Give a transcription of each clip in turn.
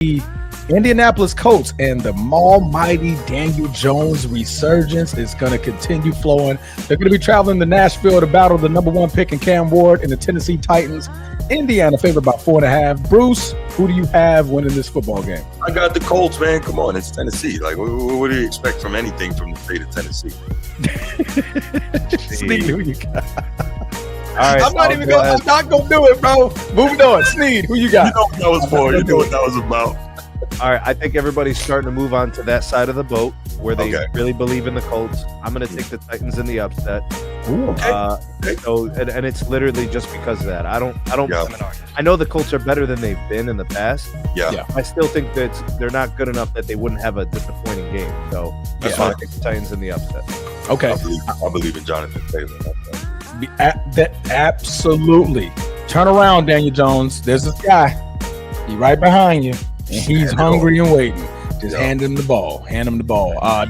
The Indianapolis Colts and the almighty Daniel Jones resurgence is going to continue flowing. They're going to be traveling to Nashville to battle the number one pick in Cam Ward and the Tennessee Titans. Indiana favored by 4.5. Bruce, who do you have winning this football game? I got the Colts, man. Come on, it's Tennessee. Like, what do you expect from anything from the state of Tennessee? Sneed, who you got? All right, I'm not gonna do it, bro. Moving on. Sneed, who you got? You know what that was for. You know what that was about. All right, I think everybody's starting to move on to that side of the boat where they really believe in the Colts. I'm going to take the Titans in the upset. Ooh, okay. So, and it's literally just because of that. I don't. I know the Colts are better than they've been in the past. Yeah. I still think that they're not good enough that they wouldn't have a disappointing game. So that's why I take the Titans in the upset. Okay. I believe in Jonathan Taylor. Absolutely. Turn around, Daniel Jones. There's this guy. He's right behind you. And he's hungry and waiting. Just hand him the ball.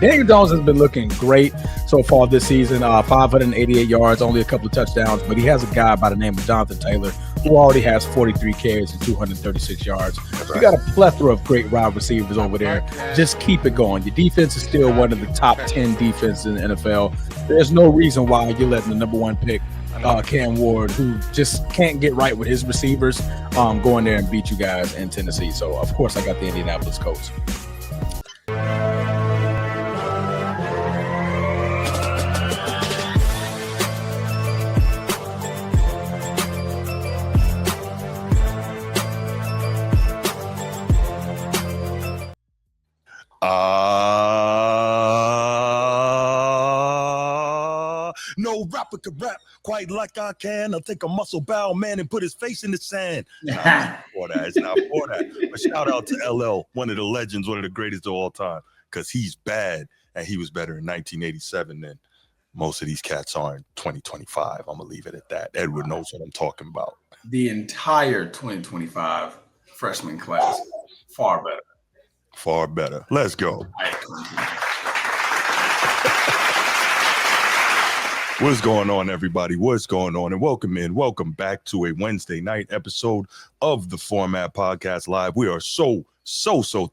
Daniel Jones has been looking great so far this season. 588 yards, only a couple of touchdowns. But he has a guy by the name of Jonathan Taylor who already has 43 carries and 236 yards. You got a plethora of great wide receivers over there. Just keep it going. Your defense is still one of the top 10 defenses in the NFL. There's no reason why you're letting the number one pick Cam Ward, who just can't get right with his receivers, go in there and beat you guys in Tennessee. So, of course, I got the Indianapolis Colts. No rapper could rap quite like I can. I'll take a muscle bound man and put his face in the sand. It's not for that. But shout out to LL, one of the legends, one of the greatest of all time, because he's bad, and he was better in 1987 than most of these cats are in 2025. I'm going to leave it at that. Edward knows what I'm talking about. The entire 2025 freshman class, far better. Far better. Let's go. What's going on, everybody? What's going on? And welcome back to a Wednesday night episode of the Format Podcast Live. We are so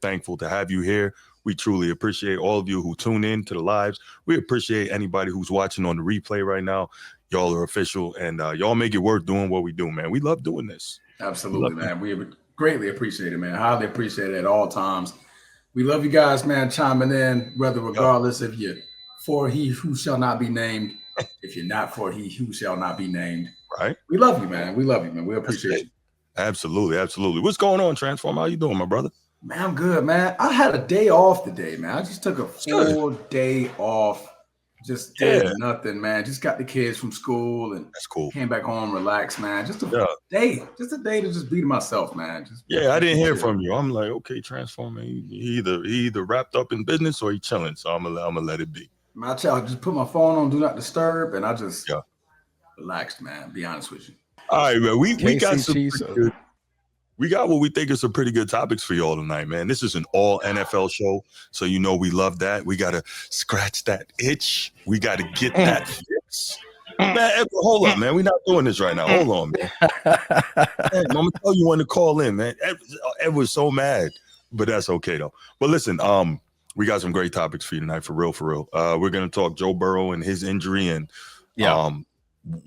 thankful to have you here. We truly appreciate all of you who tune in to the lives. We appreciate anybody who's watching on the replay right now. Y'all are official, and y'all make it worth doing what we do, man. We love doing this. Absolutely, man. We greatly appreciate it, man. Highly appreciate it at all times. We love you guys, man, chiming in, regardless if you're for he who shall not be named, if you're not for he who shall not be named. Right. We love you, man. We appreciate you. Absolutely. What's going on, Transform? How you doing, my brother? Man, I'm good, man. I had a day off today, man. I just took a full day off. Just did nothing, man. Just got the kids from school and that's cool. Came back home, relaxed, man. Just a day to just be to myself, man. I didn't hear from you. I'm like, okay, Transform. He either wrapped up in business or he chilling. So I'm gonna let it be. My child just put my phone on do not disturb, and I just relaxed, man. Be honest with you. All right, man. We got some good. We got what we think is some pretty good topics for y'all tonight, man. This is an all NFL show, so you know we love that. We got to scratch that itch. We got to get that fix. Man, hold up, man. We're not doing this right now. Hold on, man. I'm going to tell you when to call in, man. Ed was so mad, but that's okay, though. But listen, we got some great topics for you tonight, for real. We're going to talk Joe Burrow and his injury and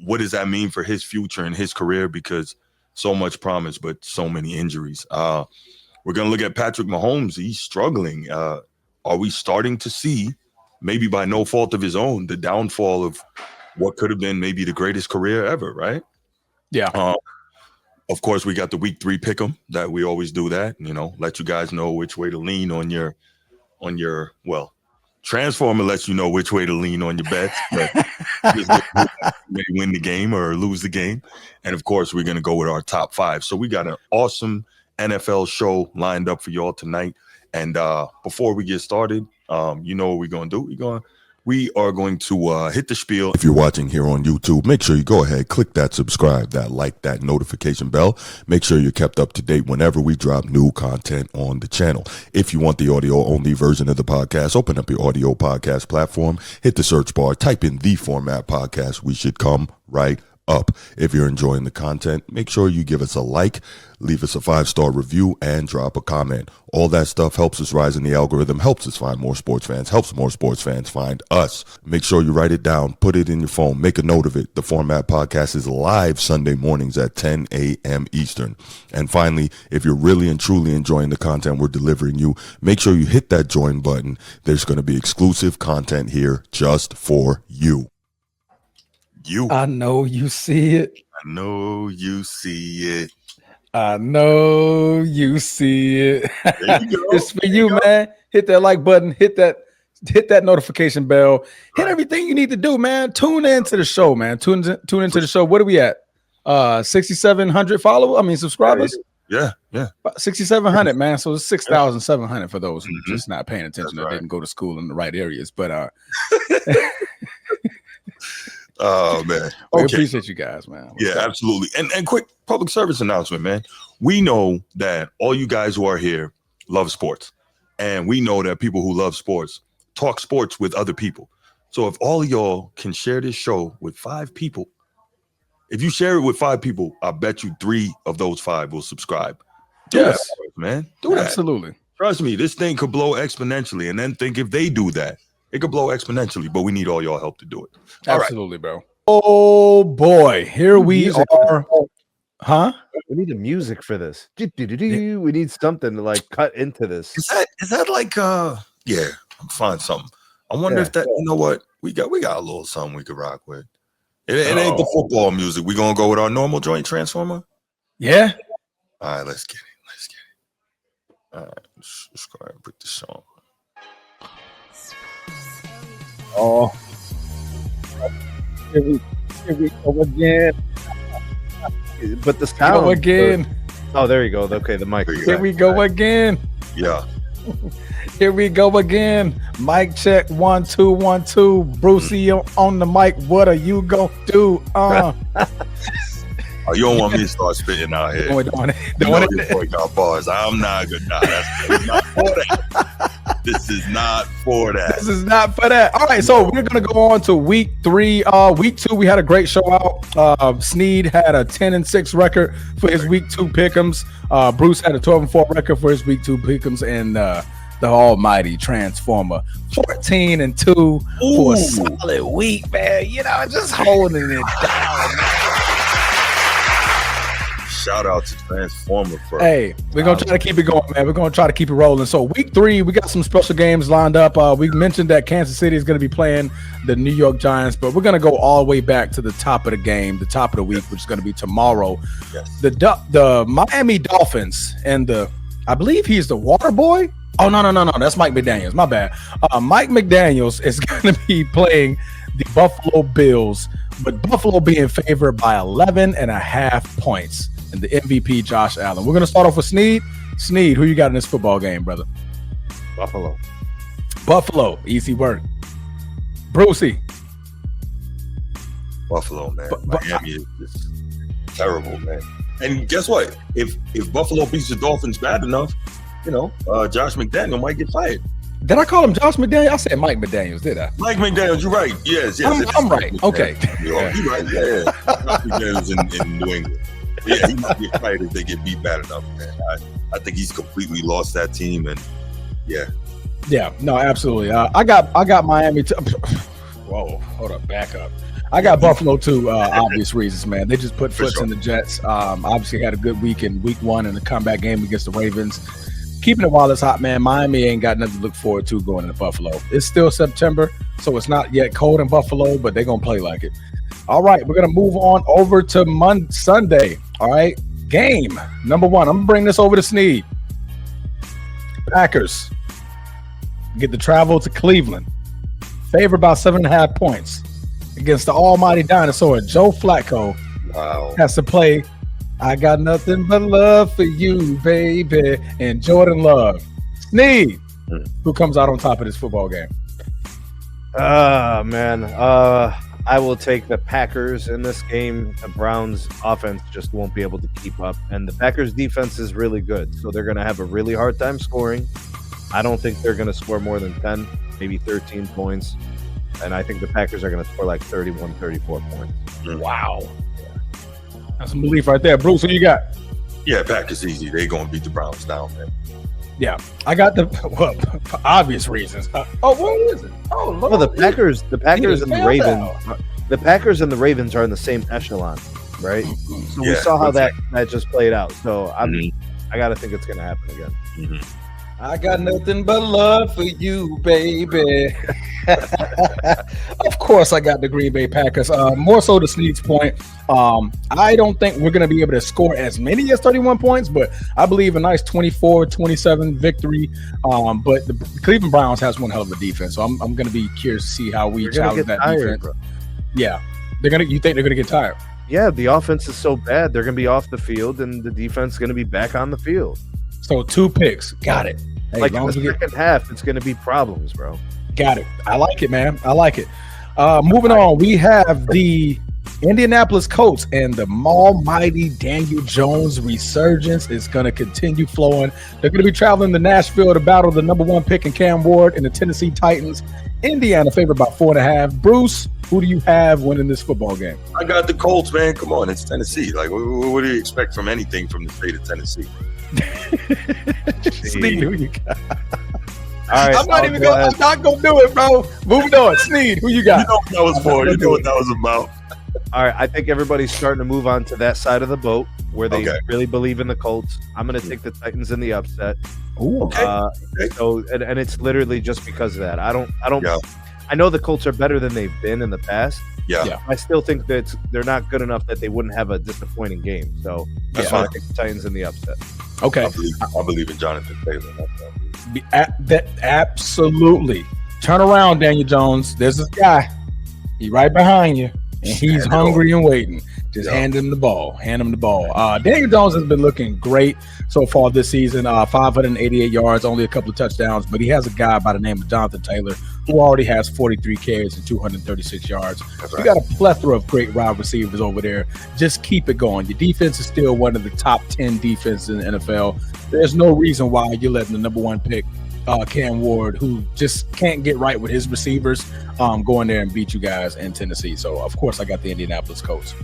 what does that mean for his future and his career, because so much promise, but so many injuries. We're going to look at Patrick Mahomes. He's struggling. Are we starting to see, maybe by no fault of his own, the downfall of what could have been maybe the greatest career ever, right? Yeah. Of course, we got the week 3 pick'em that we always do that, let you guys know which way to lean on your Transformer lets you know which way to lean on your bets, but may win the game or lose the game. And of course, we're going to go with our top 5. So we got an awesome NFL show lined up for y'all tonight. And before we get started, you know what we're going to do? We are going to hit the spiel. If you're watching here on YouTube, make sure you go ahead, click that subscribe, that like, that notification bell. Make sure you're kept up to date whenever we drop new content on the channel. If you want the audio-only version of the podcast, open up your audio podcast platform, hit the search bar, type in The Format Podcast. We should come right up. If you're enjoying the content, make sure you give us a like, leave us a 5-star review, and drop a comment. All that stuff helps us rise in the algorithm, helps us find more sports fans, helps more sports fans find us. Make sure you write it down, put it in your phone, make a note of it. The Format Podcast is live Sunday mornings at 10 a.m. Eastern. And finally, if you're really and truly enjoying the content we're delivering you, make sure you hit that join button. There's going to be exclusive content here just for you. I know you see it. I know you see it. I know you see it. There you go. It's for you, man. Hit that like button. Hit that notification bell. Hit everything you need to do, man. Tune into the show, man. Tune into the show. What are we at? 6,700 subscribers. Yeah. 6,700, man. So it's 6,700 for those who just not paying attention or didn't go to school in the right areas. But oh man, we appreciate you guys, man. Yeah, absolutely. And quick public service announcement, man. We know that all you guys who are here love sports, and we know that people who love sports talk sports with other people. So if all of y'all can share this show with 5 people, if you share it with 5 people, I bet you 3 of those 5 will subscribe. Do that, man. Do that. Absolutely. Trust me, this thing could blow exponentially. And then think if they do that, it could blow exponentially, but we need all y'all help to do it. Absolutely, bro. Oh boy, here we are. Huh? We need the music for this. We need something to like cut into this. Is that like yeah, I'm find something. I wonder if that, you know what? We got a little something we could rock with. It ain't the football music. We gonna go with our normal joint transformer? Yeah. All right, let's get it. All right, let's go ahead and put this on. Oh, here we go again. But the sound again. Oh, there you go. Okay, the mic. Here we go again. Yeah. Here we go again. Mic check 1 2 1 2. Brucey on the mic. What are you gonna do? Oh, you don't want me to start spitting out here. Don't want it. Got bars. I'm not good. Nah, that's not for that. This is not for that. This is not for that. All right, so we're gonna go on to week 3. Week 2, we had a great show out. Sneed had a 10-6 record for his week 2 pick'ems. Bruce had a 12-4 record for his week 2 pick'ems, and the almighty Transformer 14-2 for a solid week, man. You know, just holding it down, man. Shout out to Transformer for Hey, we're gonna try to keep it going, man. We're gonna try to keep it rolling. So week 3, we got some special games lined up. We mentioned that Kansas City is gonna be playing the New York Giants, but we're gonna go all the way back to the top of the game, the top of the week, which is gonna be tomorrow. Yes. The Miami Dolphins and I believe he's the water boy. Oh no, that's Mike McDaniels. My bad. Mike McDaniels is gonna be playing the Buffalo Bills, but Buffalo being favored by 11.5 points. And the MVP, Josh Allen. We're going to start off with Sneed. Sneed, who you got in this football game, brother? Buffalo. Easy work. Brucey. Buffalo, man. Miami is just terrible, man. And guess what? If Buffalo beats the Dolphins bad enough, Josh McDaniel might get fired. Did I call him Josh McDaniels? I said Mike McDaniels, did I? Mike McDaniels, you're right. Yes. I'm right. Okay. You're right. Yeah. Josh McDaniels in New England. Yeah, he might get fired if they get beat bad enough, man. I think he's completely lost that team, and yeah, no, absolutely. I got Miami too. Whoa, hold up, back up. I got Buffalo too. Obvious reasons, man. They just put foots in the Jets. Obviously had a good week in week 1 in the comeback game against the Ravens. Keeping it while it's hot, man. Miami ain't got nothing to look forward to going into Buffalo. It's still September, so it's not yet cold in Buffalo, but they're gonna play like it. All right, we're going to move on over to Sunday. All right, game number 1. I'm going to bring this over to Sneed. Packers get to travel to Cleveland. Favored by 7.5 points against the almighty dinosaur. Joe Flacco has to play I Got Nothing But Love For You, Baby, and Jordan Love. Sneed, who comes out on top of this football game? Man. I will take the Packers in this game. The Browns offense just won't be able to keep up. And the Packers defense is really good. So they're going to have a really hard time scoring. I don't think they're going to score more than 10, maybe 13 points. And I think the Packers are going to score like 31, 34 points. Wow. That's some belief right there. Bruce, who you got? Yeah, Packers easy. They're going to beat the Browns down, man. Yeah, I got for obvious reasons. What is it? Oh, Lord. Well, the Packers and the Ravens. The Packers and the Ravens are in the same echelon, right? So we saw how that just played out. So I got to think it's going to happen again. Mm-hmm. I got nothing but love for you, baby. Of course, I got the Green Bay Packers. More so to Sneed's point, I don't think we're going to be able to score as many as 31 points, but I believe a nice 24-27 victory. But the Cleveland Browns has one hell of a defense, so I'm going to be curious to see how we challenge that defense. Bro. Yeah, you think they're going to get tired? Yeah, the offense is so bad, they're going to be off the field, and the defense is going to be back on the field. So 2 picks. Got it. Hey, like in the second half, it's going to be problems, bro. Got it. I like it, man. I like it. Moving on, we have the Indianapolis Colts, and the almighty Daniel Jones resurgence is going to continue flowing. They're going to be traveling to Nashville to battle the number 1 pick in Cam Ward and the Tennessee Titans. Indiana favored by 4.5. Bruce, who do you have winning this football game? I got the Colts, man. Come on, it's Tennessee. Like, what do you expect from anything from the state of Tennessee? Sneed, who you got? All right, I'm not gonna do it, bro. Moving on. Sneed, who you got? You know what that was for. You know what that was about. All right, I think everybody's starting to move on to that side of the boat where they really believe in the Colts. I'm going to take the Titans in the upset. Ooh, okay. So, and it's literally just because of that. I don't. I know the Colts are better than they've been in the past. Yeah. I still think that they're not good enough that they wouldn't have a disappointing game. So that's why I think the Titans in the upset. Okay. I believe in Jonathan Taylor. Absolutely. Turn around, Daniel Jones. There's this guy. He's right behind you, and he's hungry and waiting. Just hand him the ball. Daniel Jones has been looking great so far this season. 588 yards, only a couple of touchdowns, but he has a guy by the name of Jonathan Taylor who already has 43 carries and 236 yards. You got a plethora of great wide receivers over there. Just keep it going. Your defense is still one of the top 10 defenses in the NFL. There's no reason why you're letting the number 1 pick, Cam Ward, who just can't get right with his receivers, go in there and beat you guys in Tennessee. So, of course, I got the Indianapolis Colts.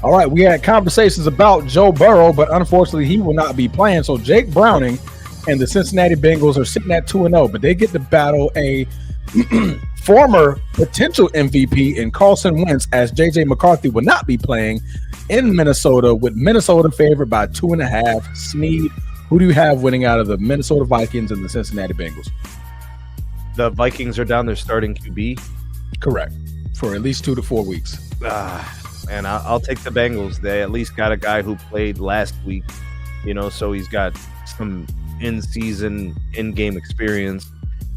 All right, we had conversations about Joe Burrow, but unfortunately he will not be playing. So Jake Browning and the Cincinnati Bengals are sitting at 2-0, but they get to battle a former potential MVP in Carson Wentz, as J.J. McCarthy will not be playing in Minnesota, with Minnesota favored by 2.5. Sneed, who do you have winning out of the Minnesota Vikings and the Cincinnati Bengals? The Vikings are down their starting QB? Correct. For at least 2 to 4 weeks. And I'll take the Bengals. They at least got a guy who played last week, so he's got some in-season, in-game experience.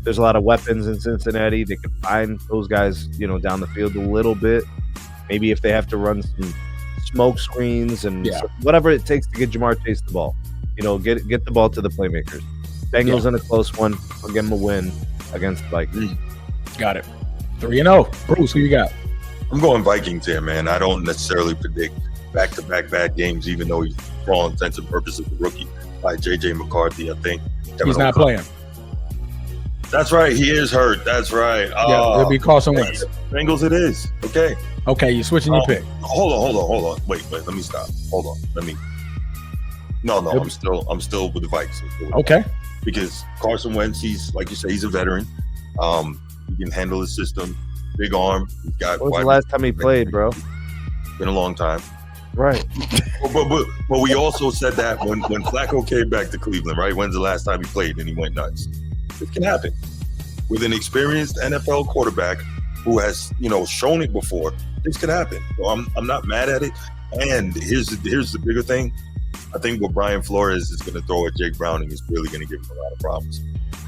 There's a lot of weapons in Cincinnati. They can find those guys, down the field a little bit. Maybe if they have to run some smoke screens and whatever it takes to get Jamar Chase the ball. Get the ball to the playmakers. Bengals in a close one. I'll give them a win against the Vikings. Got it. 3-0. Bruce, who you got? I'm going Vikings here, man. I don't necessarily predict back-to-back bad games, even though he's, for all intents and purposes, a rookie by J.J. McCarthy. I think he's not playing. That's right. He is hurt. That's right. It'll be Carson Wentz. Bengals it is. Okay, you're switching your pick. Hold on. Wait. Let me stop. Hold on. No. I'm still with the Vikes. Okay. Because Carson Wentz, he's, like you say, he's a veteran. He can handle his system. Big arm. He's got. When was the last time he played, bro? Been a long time. Right. but we also said that when Flacco came back to Cleveland, right? When's the last time he played and he went nuts? It can happen. With an experienced NFL quarterback who has, shown it before, this could happen. So I'm not mad at it. And here's the bigger thing. I think what Brian Flores is going to throw at Jake Browning is really going to give him a lot of problems.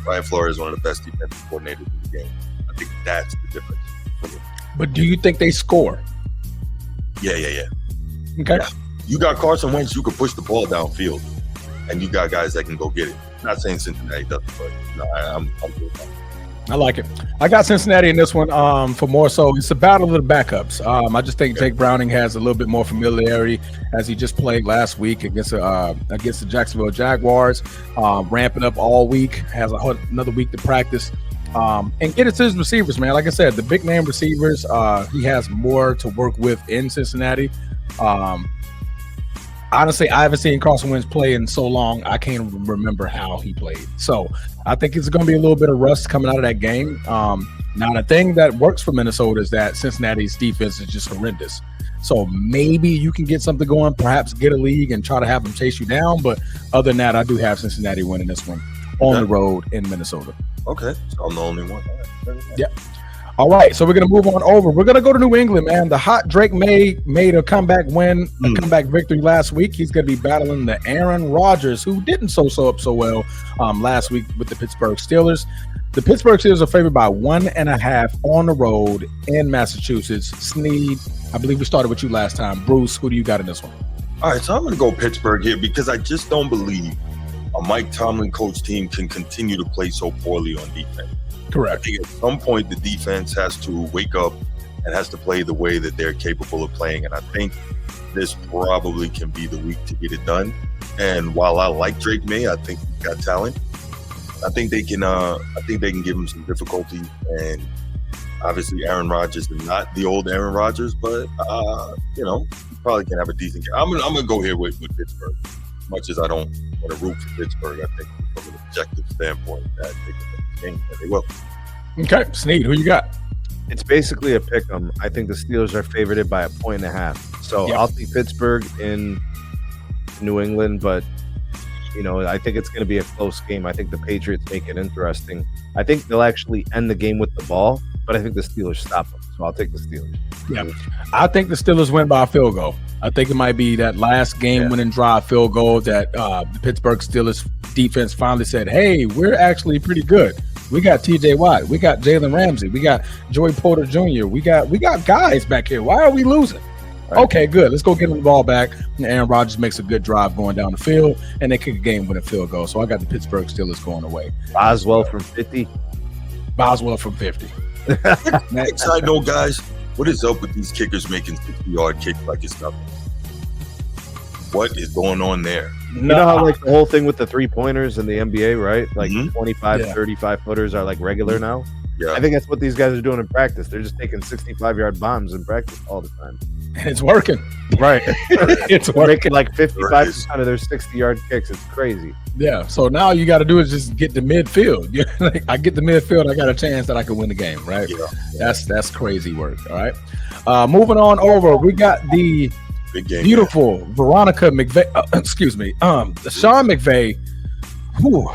Brian Flores is one of the best defensive coordinators in the game. I think that's the difference. But do you think they score? Yeah. Okay. Yeah. You got Carson Wentz, you can push the ball downfield, and you got guys that can go get it. Not saying Cincinnati doesn't, but I'm good with that. I like it. I got Cincinnati in this one for more so. It's a battle of the backups. I just think Jake Browning has a little bit more familiarity as he just played last week against the Jacksonville Jaguars, ramping up all week, has another week to practice. And get it to his receivers, man. Like I said, the big name receivers, he has more to work with in Cincinnati. Honestly, I haven't seen Carson Wentz play in so long. I can't remember how he played. So I think it's going to be a little bit of rust coming out of that game. Now, the thing that works for Minnesota is that Cincinnati's defense is just horrendous. So maybe you can get something going, perhaps get a league and try to have them chase you down. But other than that, I do have Cincinnati winning this one on the road in Minnesota. Okay, so I'm the only one. Yeah. All right, so we're going to move on over. We're going to go to New England, man. The hot Drake made a comeback win, a comeback victory last week. He's going to be battling the Aaron Rodgers, who didn't so well last week with the Pittsburgh Steelers. The Pittsburgh Steelers are favored by 1.5 on the road in Massachusetts. Sneed, I believe we started with you last time. Bruce, who do you got in this one? All right, so I'm going to go Pittsburgh here because I just don't believe a Mike Tomlin coach team can continue to play so poorly on defense. Correct. I think at some point the defense has to wake up and has to play the way that they're capable of playing. And I think this probably can be the week to get it done. And while I like Drake May, I think he's got talent. I think they can give him some difficulty. And obviously Aaron Rodgers is not the old Aaron Rodgers, but he probably can have a decent game. I'm gonna go here with Pittsburgh. As much as I don't want to root for Pittsburgh, I think from an objective standpoint that they can win the game, and they will. Okay, Sneed, who you got? It's basically a pick 'em. I think the Steelers are favored by 1.5. So I'll take Pittsburgh in New England, but I think it's going to be a close game. I think the Patriots make it interesting. I think they'll actually end the game with the ball, but I think the Steelers stop them. So I'll take the Steelers. Yeah, I think the Steelers win by a field goal. I think it might be that last game-winning drive field goal that the Pittsburgh Steelers defense finally said, hey, we're actually pretty good. We got TJ Watt. We got Jalen Ramsey. We got Joey Porter Jr. We got guys back here. Why are we losing? Right. Okay, good. Let's go get them the ball back. And Aaron Rodgers makes a good drive going down the field, and they kick a game-winning field goal. So I got the Pittsburgh Steelers going away. Boswell from 50. Boswell from 50. Side note, guys, what is up with these kickers making 60-yard kicks like it's nothing? What is going on there? You know how the whole thing with the 3-pointers in the NBA, right? Like 25, 35-footers are like regular now? Yeah. I think that's what these guys are doing in practice. They're just taking 65-yard bombs in practice all the time. And it's working. Right. It's working. They're making like 55% of their 60-yard kicks. It's crazy. Yeah. So now you got to do is just get the midfield. Like, I get the midfield, I got a chance that I can win the game, right? Yeah. That's crazy work. All right. Moving on over, we got the big game, beautiful Veronica McVay. Sean McVay.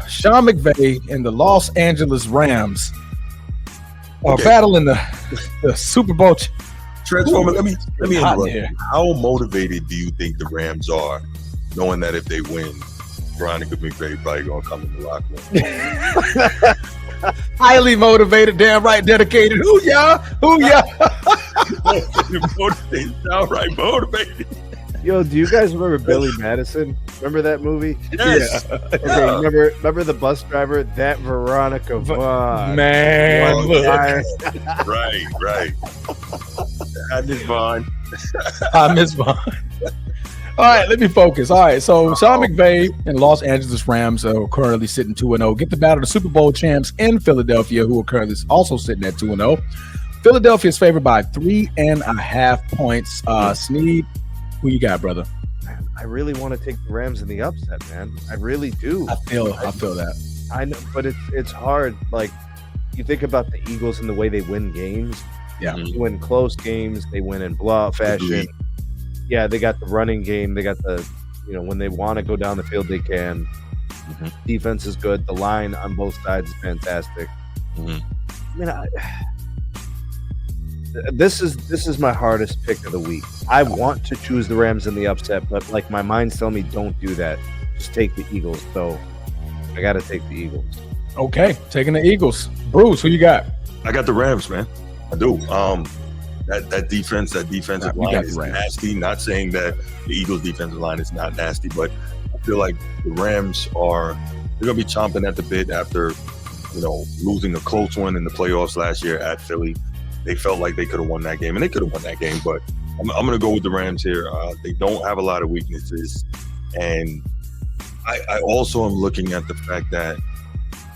Sean McVay and the Los Angeles Rams are battling the Super Bowl. Transformer, let me interrupt you. How motivated do you think the Rams are, knowing that if they win, Veronica McVay probably gonna come in the locker room? Highly motivated, damn right, dedicated. Who y'all? Motivated, downright motivated. Yo, do you guys remember Billy Madison? Remember that movie? Yes. Yeah. Okay, remember the bus driver? That Veronica Vaughn. Man, look. Right. I miss Vaughn. I miss Vaughn. All right, let me focus. All right, so Sean McVay and Los Angeles Rams are currently sitting 2-0. Get the battle of the Super Bowl champs in Philadelphia, who are currently also sitting at 2-0. Philadelphia is favored by 3.5 points. Sneed, who you got, brother? Man, I really want to take the Rams in the upset, man. I really do. I feel that. I know, but it's hard. Like, you think about the Eagles and the way they win games. Yeah. They win close games. They win in blowout fashion. Yeah, they got the running game. They got the, when they want to go down the field, they can. Mm-hmm. Defense is good. The line on both sides is fantastic. Mm-hmm. I mean, this is my hardest pick of the week. I want to choose the Rams in the upset, but like my mind's telling me don't do that. Just take the Eagles. So I got to take the Eagles. Okay, taking the Eagles. Bruce, who you got? I got the Rams, man. I do. That defensive line is nasty. Not saying that the Eagles' defensive line is not nasty, but I feel like the Rams they're gonna be chomping at the bit after, losing a close one in the playoffs last year at Philly. They felt like they could have won that game, and they could have won that game. But I'm gonna go with the Rams here. They don't have a lot of weaknesses, and I also am looking at the fact that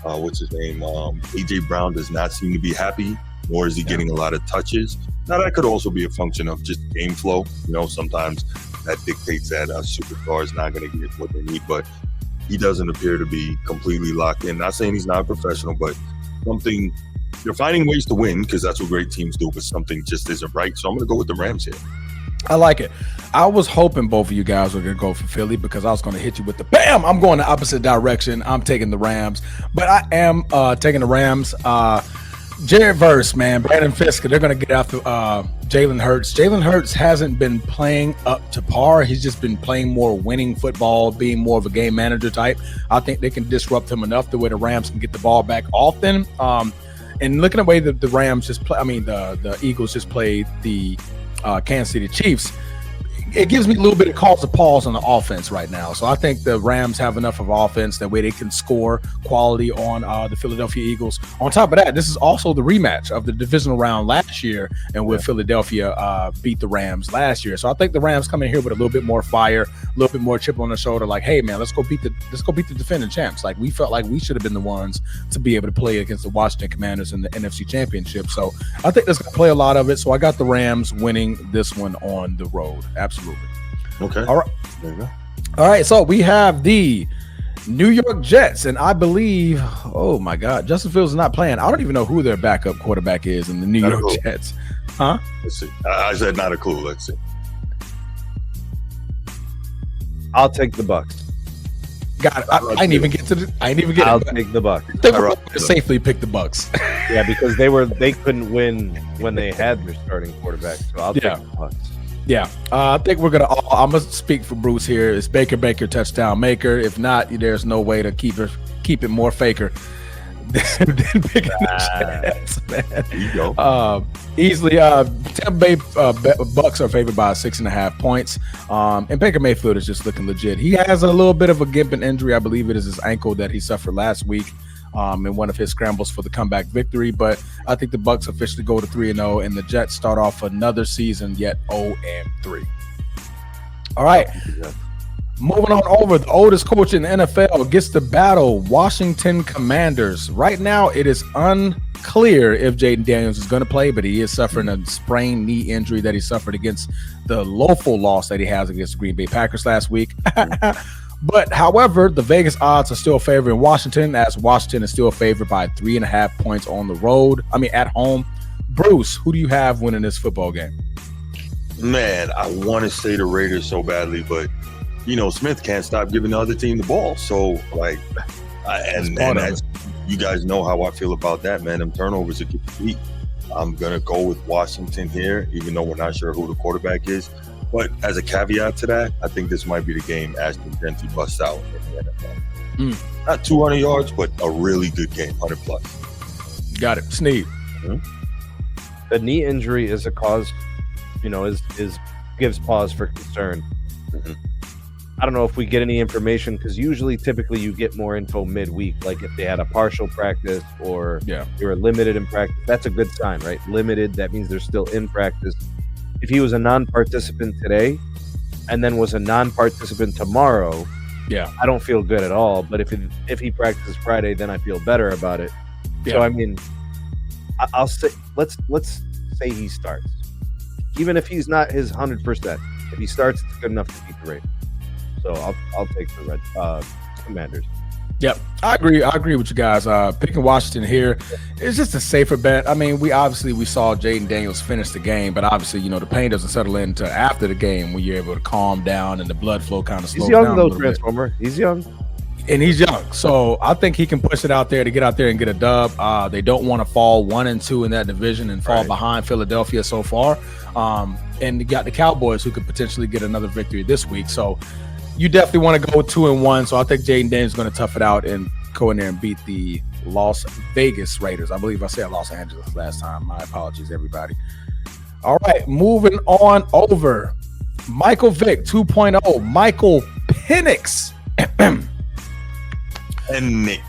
what's his name? AJ Brown does not seem to be happy, nor is he getting a lot of touches. Now, that could also be a function of just game flow. You know, sometimes that dictates that a superstar is not going to get what they need, but he doesn't appear to be completely locked in. Not saying he's not a professional, but something, you're finding ways to win because that's what great teams do, but something just isn't right. So I'm going to go with the Rams here. I like it. I was hoping both of you guys were going to go for Philly because I was going to hit you with the bam. I'm going the opposite direction. I'm taking the Rams, but I am taking the Rams. Jared Verse, man, Brandon Fisker, they're going to get after Jalen Hurts. Jalen Hurts hasn't been playing up to par. He's just been playing more winning football, being more of a game manager type. I think they can disrupt him enough the way the Rams can get the ball back often. And looking at the way the Rams just play, the Eagles just played the Kansas City Chiefs, it gives me a little bit of cause to pause on the offense right now. So I think the Rams have enough of offense that way they can score quality on the Philadelphia Eagles. On top of that, this is also the rematch of the divisional round last year, and where Philadelphia beat the Rams last year. So I think the Rams come in here with a little bit more fire, a little bit more chip on their shoulder. Like, hey man, let's go beat the defending champs. Like, we felt like we should have been the ones to be able to play against the Washington Commanders in the NFC Championship. So I think that's going to play a lot of it. So I got the Rams winning this one on the road. Absolutely. Okay. All right. There you go. All right. So we have the New York Jets, and I believe, oh my God, Justin Fields is not playing. I don't even know who their backup quarterback is in the New York Jets. Huh? Let's see. I said not a clue. Let's see. I'll take the Bucks. Got it. I didn't even get it. I'll take the Bucks. They were safely pick the Bucks. Yeah, because they couldn't win when they had their starting quarterback. So I'll take the Bucks. Yeah, I think we're gonna. I'm gonna speak for Bruce here. It's Baker touchdown maker. If not, there's no way to keep it more faker than picking the Jets, man. There you go. Easily, Tampa Bay Bucks are favored by 6.5 points. And Baker Mayfield is just looking legit. He has a little bit of a gimping injury. I believe it is his ankle that he suffered last week. In one of his scrambles for the comeback victory, but I think the Bucks officially go to 3-0, and the Jets start off another season yet 0-3. All right, moving on over. The oldest coach in the NFL gets to battle Washington Commanders. Right now, it is unclear if Jaden Daniels is going to play, but he is suffering a sprained knee injury that he suffered against the local loss that he has against the Green Bay Packers last week. But, however, the Vegas odds are still favoring Washington, as Washington is still favored by 3.5 points on the road. At home. Bruce, who do you have winning this football game? Man, I want to say the Raiders so badly, but, Smith can't stop giving the other team the ball. So, you guys know how I feel about that, man. Them turnovers are getting beat. I'm going to go with Washington here, even though we're not sure who the quarterback is. But as a caveat to that, I think this might be the game Ashton Gentry busts out in the NFL. Not 200 yards, but a really good game, 100 plus. Got it. Sneed. The knee injury is a cause, gives pause for concern. I don't know if we get any information, because typically you get more info midweek, like if they had a partial practice or you're limited in practice. That's a good sign, right? Limited, that means they're still in practice. If he was a non-participant today and then was a non-participant tomorrow, I don't feel good at all. But if he practices Friday, then I feel better about it. So I'll say let's say he starts, even if he's not his 100%. If he starts, it's good enough to beat the Raiders. So I'll take the Commanders. Yep, I agree with you guys. Picking Washington here is just a safer bet. We saw Jaden Daniels finish the game, but obviously, the pain doesn't settle into after the game when you're able to calm down and the blood flow kind of slows down. He's young though, Transformer. He's young. And he's young. So I think he can push it out there to get out there and get a dub. They don't want to fall 1-2 in that division and fall behind Philadelphia so far. And you got the Cowboys who could potentially get another victory this week. So you definitely want to go 2-1. So I think Jaden Daniels is going to tough it out and go in there and beat the Las Vegas Raiders. I believe I said Los Angeles last time. My apologies, everybody. All right, moving on over. Michael Vick 2.0. Michael Penix. Penix.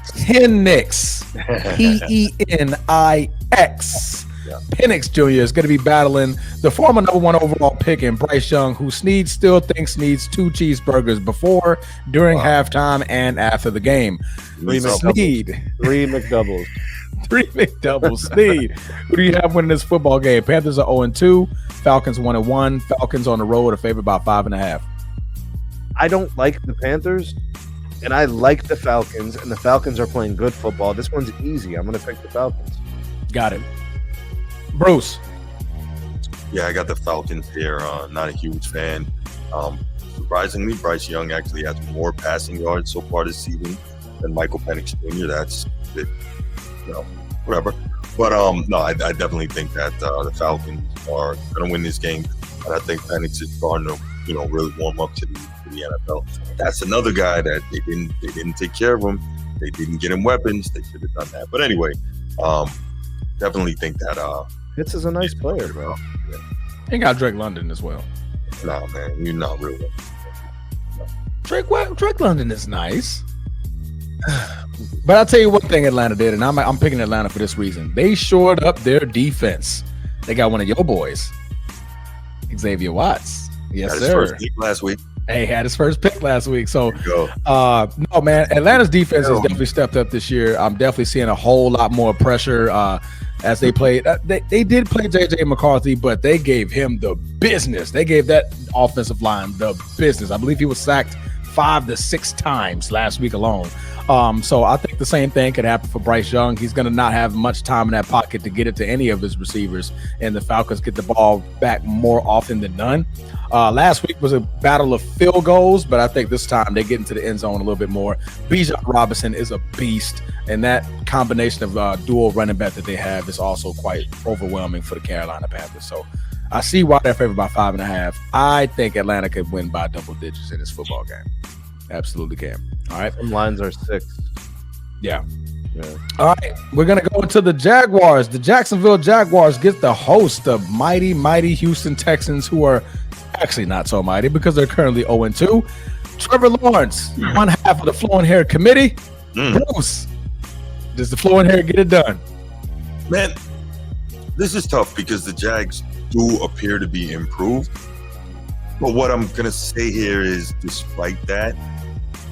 Penix. Penix Jr. is going to be battling the former number 1 overall pick in Bryce Young, who Sneed still thinks needs 2 cheeseburgers before, during halftime, and after the game. 3 McDoubles. 3 McDoubles. Sneed, who do you have winning this football game? Panthers are 0-2. Falcons 1-1. Falcons on the road are favored by 5.5. I don't like the Panthers, and I like the Falcons, and the Falcons are playing good football. This one's easy. I'm going to pick the Falcons. Got it. Bruce. Yeah, I got the Falcons here. Not a huge fan. Surprisingly, Bryce Young actually has more passing yards so far this season than Michael Penix Jr. That's it, whatever. But no, I definitely think that the Falcons are going to win this game, and I think Penix is starting to really warm up to the NFL. That's another guy that they didn't take care of him. They didn't get him weapons. They should have done that. But anyway, definitely think that Pitts is a nice player, bro. Yeah. And got Drake London as well. No, man, you're not really. No. Drake London is nice. But I'll tell you one thing Atlanta did, and I'm picking Atlanta for this reason. They shored up their defense. They got one of your boys, Xavier Watts. Yes, Had sir. his first pick last week. He had his first pick last week. So, no, man, Atlanta's defense has definitely stepped up this year. I'm definitely seeing a whole lot more pressure as they played. They did play J.J. McCarthy, but they gave him the business. They gave that offensive line the business. I believe he was sacked 5 to 6 times last week alone. So I think the same thing could happen for Bryce Young. He's going to not have much time in that pocket to get it to any of his receivers, and the Falcons get the ball back more often than none. Last week was a battle of field goals, but I think this time they get into the end zone a little bit more. Bijan Robinson is a beast, and that combination of dual running back that they have is also quite overwhelming for the Carolina Panthers. So I see why they're favored by 5.5. I think Atlanta could win by double digits in this football game. Absolutely can. All right. Some lines are 6. Yeah. All right. We're going to go into the Jaguars. The Jacksonville Jaguars get the host of mighty, mighty Houston Texans, who are actually not so mighty because they're currently 0-2. Trevor Lawrence, one half of the Flowing Hair Committee. Bruce, does the Flowing Hair get it done? Man, this is tough because the Jags do appear to be improved. But what I'm going to say here is, despite that,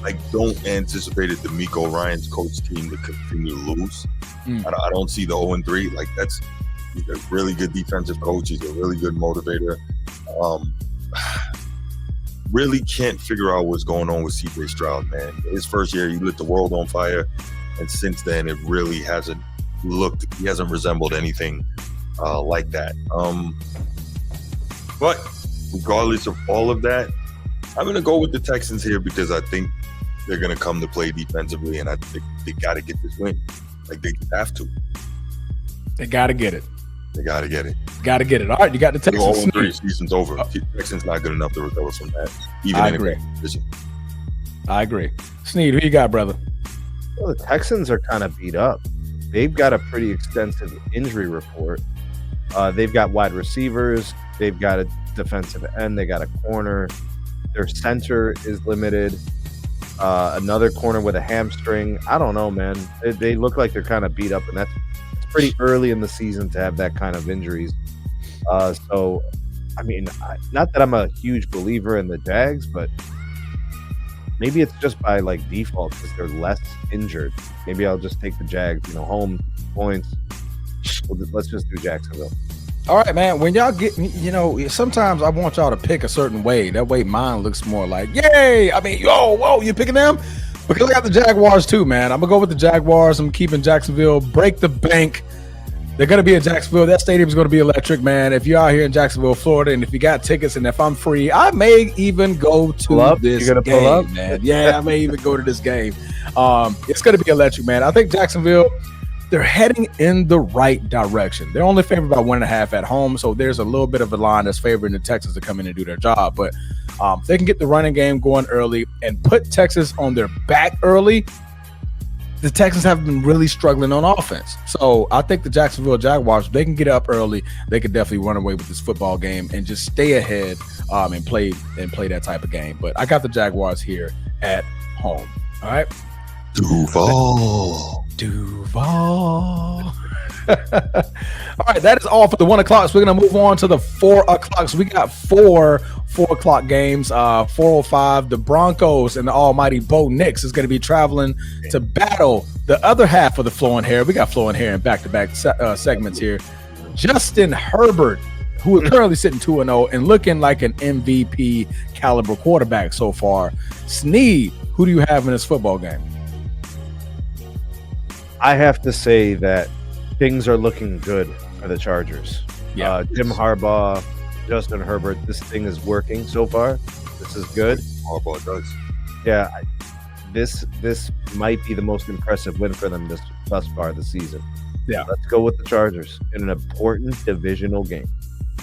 I don't anticipate the D'Amico Ryan's coach team to continue to lose. I don't see the 0-3. Like, he's a really good defensive coach. He's a really good motivator. Really can't figure out what's going on with CJ Stroud, man. His first year, he lit the world on fire. And since then, it really he hasn't resembled anything like that. But regardless of all of that, I'm going to go with the Texans here because I think they're going to come to play defensively, and I think they got to get this win. Like, they have to. They got to get it. They got to get it. Got to get it. All right, you got the Texans. 0-3, season's over. Texans not good enough to recover from that. Even in a division. I agree. Sneed, who you got, brother? Well, the Texans are kind of beat up. They've got a pretty extensive injury report. They've got wide receivers. They've got a defensive end. They got a corner. Their center is limited. Another corner with a hamstring. I don't know, man. They look like they're kind of beat up, and it's pretty early in the season to have that kind of injuries. So, I mean, not that I'm a huge believer in the Jags, but maybe it's just by like default because they're less injured. Maybe I'll just take the Jags, home points. Let's just do Jacksonville. All right, man. When y'all get, sometimes I want y'all to pick a certain way. That way mine looks more like, yay. I mean, whoa, you picking them? Because I got the Jaguars too, man. I'm going to go with the Jaguars. I'm keeping Jacksonville. Break the bank. They're going to be in Jacksonville. That stadium is going to be electric, man. If you're out here in Jacksonville, Florida, and if you got tickets and if I'm free, I may even go to this You're gonna game, pull up? man. Yeah, I may even go to this game. It's going to be electric, man. I think Jacksonville, they're heading in the right direction. They're only favored by 1.5 at home, so there's a little bit of a line that's favoring the Texans to come in and do their job. But if they can get the running game going early and put Texas on their back early, the Texans have been really struggling on offense. So I think the Jacksonville Jaguars, if they can get up early, they could definitely run away with this football game and just stay ahead and play that type of game. But I got the Jaguars here at home. All right. Duval. All right, that is all for the 1 o'clock. So we're going to move on to the 4 o'clock. So we got 4 o'clock games. 4:05, the Broncos and the almighty Bo Nix is going to be traveling to battle the other half of the flowing hair. We got flowing hair in back-to-back segments here. Justin Herbert, who is currently sitting 2-0 and looking like an MVP caliber quarterback so far. Sneed, who do you have in this football game? I have to say that things are looking good for the Chargers. Yeah, Jim Harbaugh, Justin Herbert, this thing is working so far. This is good. Harbaugh does. Yeah, this might be the most impressive win for them thus far this season. Yeah. Let's go with the Chargers in an important divisional game.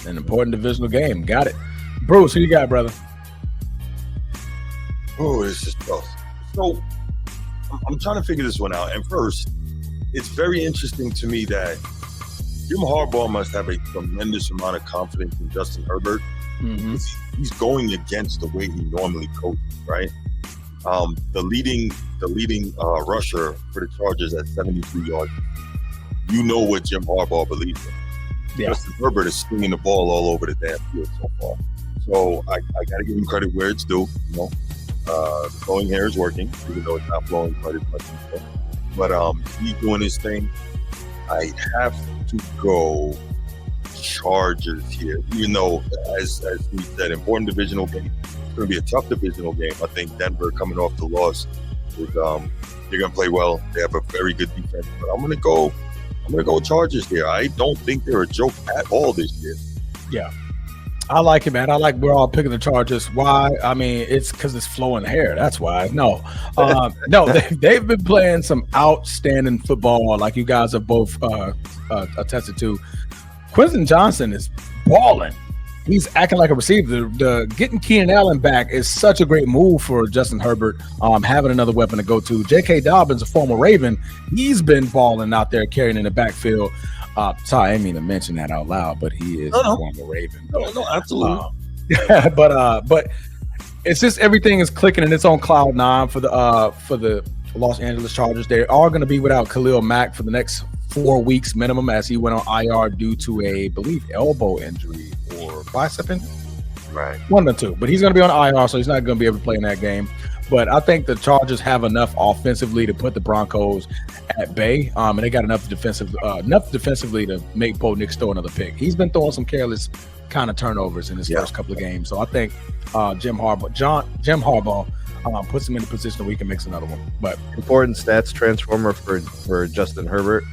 An important divisional game. Got it. Bruce, who you got, brother? Oh, this is tough. So I'm trying to figure this one out. And first, it's very interesting to me that Jim Harbaugh must have a tremendous amount of confidence in Justin Herbert. Mm-hmm. He's going against the way he normally coaches, right? The leading rusher for the Chargers at 72 yards. You know what Jim Harbaugh believes in. Yeah. Justin Herbert is swinging the ball all over the damn field so far. So I got to give him credit where it's due. The flowing hair is working, even though it's not flowing quite as much. But he's doing his thing. I have to go Chargers here, even though, as we said, important divisional game. It's going to be a tough divisional game. I think Denver, coming off the loss, they're going to play well. They have a very good defense. But I'm going to go Chargers here. I don't think they're a joke at all this year. Yeah. I like it, man. I like we're all picking the Chargers. Why? I mean, it's because it's flowing hair. That's why. No, they've been playing some outstanding football, like you guys have both attested to. Quentin Johnson is balling. He's acting like a receiver. The getting Keenan Allen back is such a great move for Justin Herbert. Having another weapon to go to. J.K. Dobbins, a former Raven, he's been balling out there, carrying in the backfield. Sorry, I didn't mean to mention that out loud, but he is a former Raven. No, absolutely. But it's just everything is clicking and it's on cloud nine for the Los Angeles Chargers. They are going to be without Khalil Mack for the next 4 weeks minimum, as he went on IR due to a, believe, elbow injury or bicep injury. Right. One of the two. But he's going to be on IR, so he's not going to be able to play in that game. But I think the Chargers have enough offensively to put the Broncos at bay, and they got enough defensively to make Bo Nix throw another pick. He's been throwing some careless kind of turnovers in his first couple of games, so I think Jim Harbaugh puts him in a position where he can mix another one. But important stats transformer for Justin Herbert: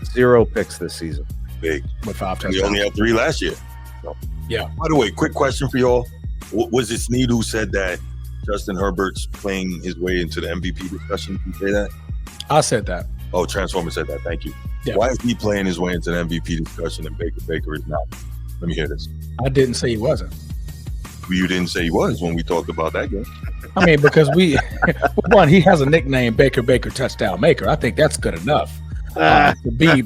0 picks this season. Big with 5 touchdowns. He only had 3 last year. So. Yeah. By the way, quick question for y'all: was it Snead who said that Justin Herbert's playing his way into the MVP discussion? Did you say that? I said that. Oh, Transformer said that. Thank you. Yeah. Why is he playing his way into the MVP discussion and Baker is not? Let me hear this. I didn't say he wasn't. You didn't say he was when we talked about that game. I mean, because he has a nickname, Baker touchdown maker. I think that's good enough to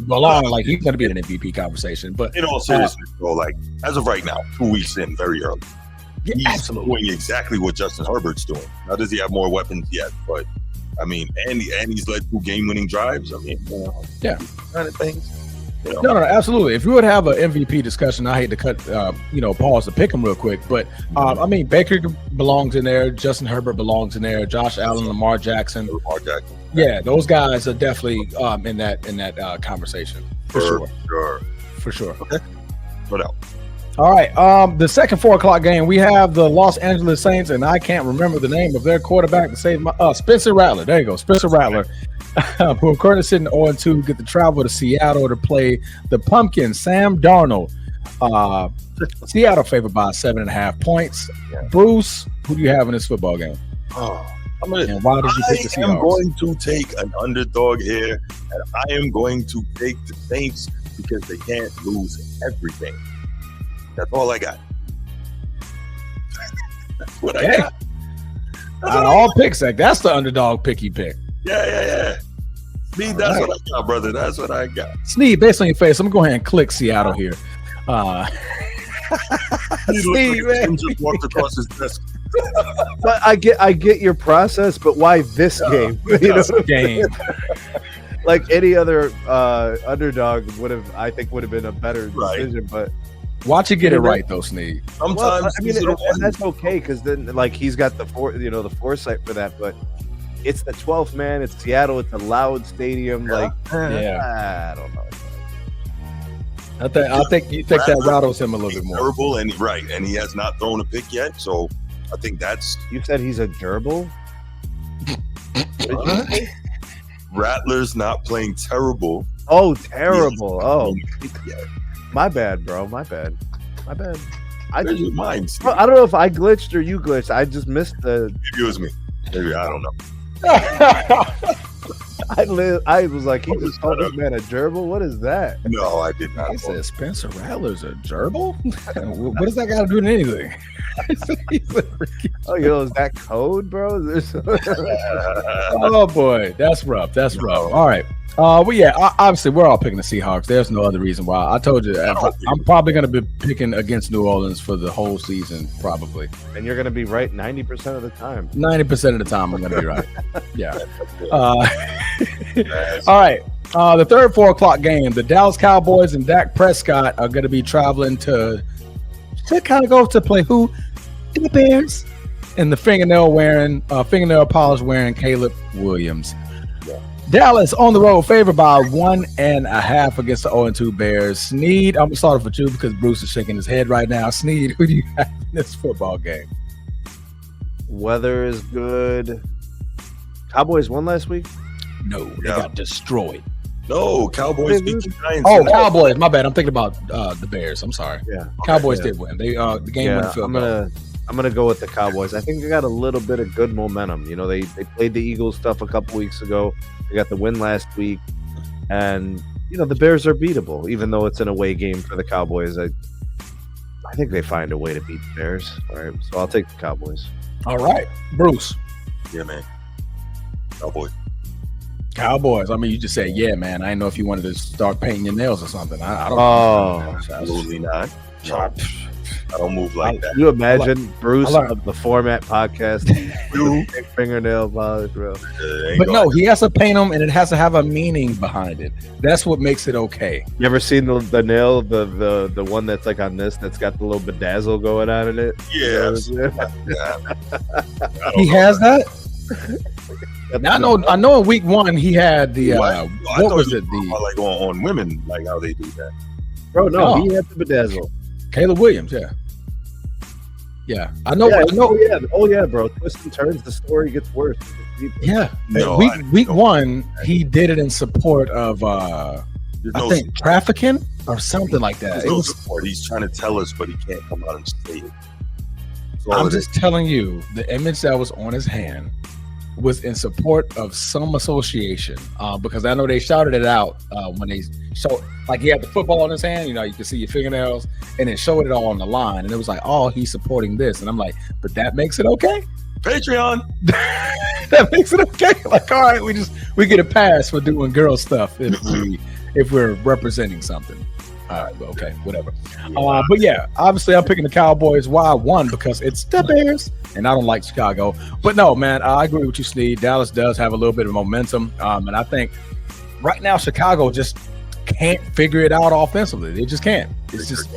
belong. Like, he's going to be in an MVP conversation. But in all seriousness, though, like, as of right now, 2 weeks in, very early. Yeah, he's absolutely doing exactly what Justin Herbert's doing. Now, does he have more weapons yet? But I mean, and he's led 2 game-winning drives. I mean, yeah, kind of things. No, absolutely. If you would have an MVP discussion, I hate to cut, pause to pick him real quick, but I mean, Baker belongs in there. Justin Herbert belongs in there. Josh Allen, Lamar Jackson. Yeah, those guys are definitely in that conversation for sure. Okay. What else? All right. The second 4 o'clock game, we have the Los Angeles Saints, and I can't remember the name of their quarterback to save my Spencer Rattler. There you go, Spencer Rattler, who are currently sitting 0-2, get to travel to Seattle to play the Pumpkin, Sam Darnold. Seattle favored by 7.5 points. Bruce, who do you have in this football game? And why did you pick the Seahawks? I am going to take an underdog here, and I am going to take the Saints because they can't lose everything. That's all I got. That's what I got. Out of all picks, that's the underdog pick you pick. Yeah. Sneed, that's what I got, brother. That's what I got. Sneed, based on your face, I'm going to go ahead and click Seattle here. Sneed, man. Just walked across his desk. But I get your process, but why this game? Game. Like any other underdog would have been a better decision, but. Watch you get it right, though, Sneed. Sometimes, and that's okay because then, like, he's got the foresight for that. But it's the 12th man. It's Seattle. It's a loud stadium. Yeah. I don't know. I think you think that rattles him a little bit more. Terrible, and he has not thrown a pick yet. So I think that's. You said he's a gerbil? Rattler's not playing terrible. Oh, terrible. Oh, my bad, bro. My bad. I Bro, I don't know if I glitched or you glitched. I just missed the. Maybe it was me. Maybe I don't know. I was like, he just called this man a gerbil. What is that? No, I did not. He said Spencer Rattler's a gerbil. What does that got to do with anything? Oh, is that code, bro? Oh boy, that's rough. That's rough. All right. Well, yeah. Obviously, we're all picking the Seahawks. There's no other reason why. I told you, I'm probably going to be picking against New Orleans for the whole season, probably. And you're going to be right 90% of the time. 90% of the time, I'm going to be right. Yeah. All right. The third 4:00 game, the Dallas Cowboys and Dak Prescott are going to be traveling to Chicago to play who? The Bears. And the fingernail polish wearing Caleb Williams. Yeah. Dallas on the road favored by 1.5 against the 0-2 Bears. Sneed, I'm gonna start off with you because Bruce is shaking his head right now. Sneed, who do you have in this football game? Weather is good. Cowboys won last week? No, they got destroyed. No, Cowboys beat the Giants. Oh, Cowboys. My bad. I'm thinking about the Bears. I'm sorry. Yeah, Cowboys did win. They the game went field goal. I'm gonna go with the Cowboys. I think they got a little bit of good momentum. They played the Eagles stuff a couple weeks ago. They got the win last week, and the Bears are beatable, even though it's an away game for the Cowboys. I think they find a way to beat the Bears. All right, so I'll take the Cowboys. All right, Bruce. Yeah, man. Cowboys. I mean, you just said, yeah, man. I didn't know if you wanted to start painting your nails or something. I don't. Oh, absolutely not. No. I don't move like that. You imagine Bruce of the Format Podcast, fingernail polish, bro. But no, he has to paint them, and it has to have a meaning behind it. That's what makes it okay. You ever seen the nail, the one that's like on this, that's got the little bedazzle going on in it? Yes. He has that. Now, I know. In week 1, he had the what was it? Like on women, like how they do that. Bro, no, he had the bedazzle. Caleb Williams, yeah. I know. Oh yeah, bro. Twists and turns. The story gets worse. Yeah. Week 1, he did it in support of I think trafficking or something like that. It was support. He's trying to tell us, but he can't come out and say it. I'm just telling you, the image that was on his hand was in support of some association, because I know they shouted it out when they showed, like, he had the football in his hand, you can see your fingernails, and it showed it all on the line, and it was like, oh, he's supporting this, and I'm like, but that makes it okay? Patreon. That makes it okay? Like, all right, we get a pass for doing girl stuff if we're representing something. All right, okay, whatever. But yeah, obviously I'm picking the Cowboys. Why? 1, because it's the Bears, and I don't like Chicago. But no, man, I agree with you, Sneed. Dallas does have a little bit of momentum, and I think right now Chicago just can't figure it out offensively. They just can't. It's just,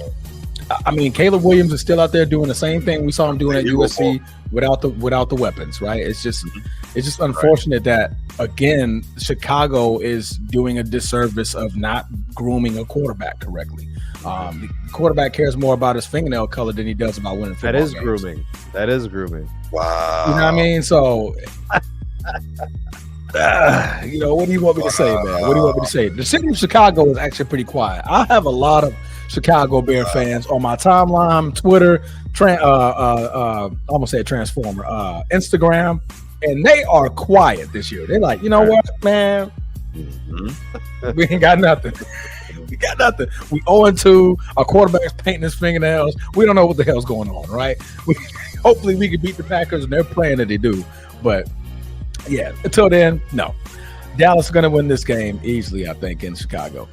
I mean, Caleb Williams is still out there doing the same thing we saw him doing at USC without the weapons, right? It's just unfortunate that, again, Chicago is doing a disservice of not grooming a quarterback correctly. The quarterback cares more about his fingernail color than he does about winning football games. That is grooming. Wow. You know what I mean? So, what do you want me to say, man? What do you want me to say? The city of Chicago is actually pretty quiet. I have a lot of Chicago Bear fans on my timeline, Twitter, I'm gonna say Transformer, Instagram, and they are quiet this year. They're like, you know what, man? We ain't got nothing. We got nothing. We 0-2. Our quarterback's painting his fingernails. We don't know what the hell's going on, right? Hopefully we can beat the Packers, and they're playing that they do. But yeah, until then, no. Dallas is going to win this game easily, I think, in Chicago.